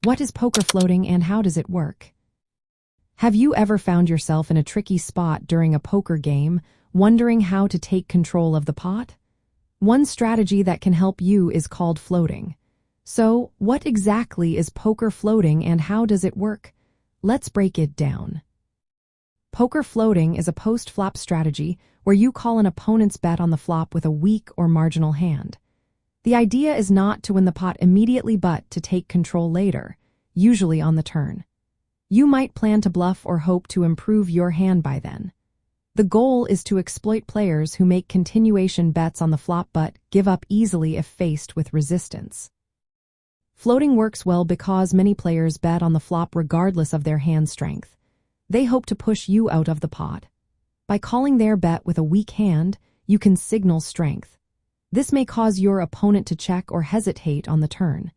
What is poker floating and how does it work? Have you ever found yourself in a tricky spot during a poker game, wondering how to take control of the pot? One strategy that can help you is called floating. So, what exactly is poker floating and how does it work? Let's break it down. Poker floating is a post-flop strategy where you call an opponent's bet on the flop with a weak or marginal hand. The idea is not to win the pot immediately but to take control later, usually on the turn. You might plan to bluff or hope to improve your hand by then. The goal is to exploit players who make continuation bets on the flop but give up easily if faced with resistance. Floating works well because many players bet on the flop regardless of their hand strength. They hope to push you out of the pot. By calling their bet with a weak hand, you can signal strength. This may cause your opponent to check or hesitate on the turn.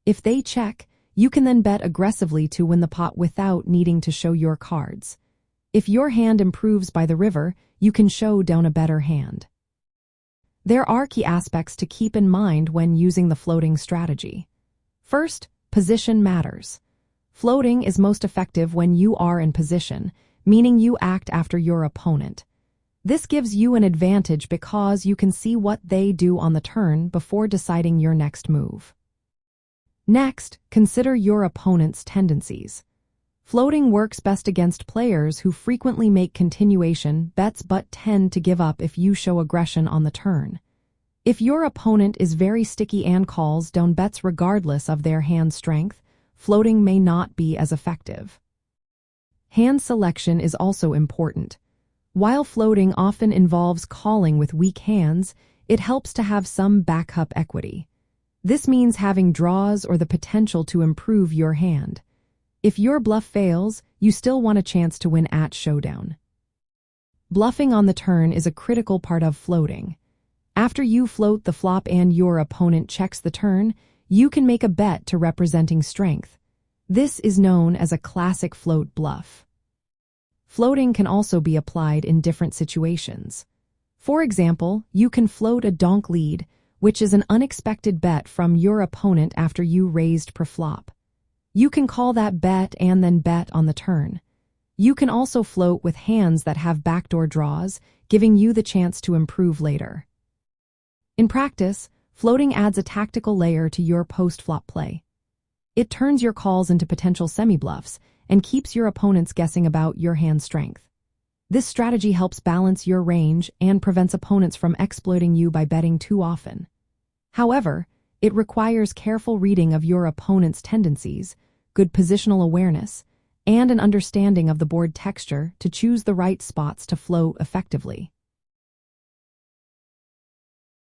If they check, you can then bet aggressively to win the pot without needing to show your cards. If your hand improves by the river, you can show down a better hand. There are key aspects to keep in mind when using the floating strategy. First, position matters. Floating is most effective when you are in position, meaning you act after your opponent. This gives you an advantage because you can see what they do on the turn before deciding your next move. Next, consider your opponent's tendencies. Floating works best against players who frequently make continuation bets but tend to give up if you show aggression on the turn. If your opponent is very sticky and calls down bets regardless of their hand strength, floating may not be as effective. Hand selection is also important. While floating often involves calling with weak hands, it helps to have some backup equity. This means having draws or the potential to improve your hand. If your bluff fails, you still want a chance to win at showdown. Bluffing on the turn is a critical part of floating. After you float the flop and your opponent checks the turn, you can make a bet to representing strength. This is known as a classic float bluff. Floating can also be applied in different situations. For example, you can float a donk lead, which is an unexpected bet from your opponent after you raised preflop. You can call that bet and then bet on the turn. You can also float with hands that have backdoor draws, giving you the chance to improve later. In practice, floating adds a tactical layer to your post-flop play. It turns your calls into potential semi-bluffs and keeps your opponents guessing about your hand strength. This strategy helps balance your range and prevents opponents from exploiting you by betting too often. However, it requires careful reading of your opponent's tendencies, good positional awareness, and an understanding of the board texture to choose the right spots to float effectively.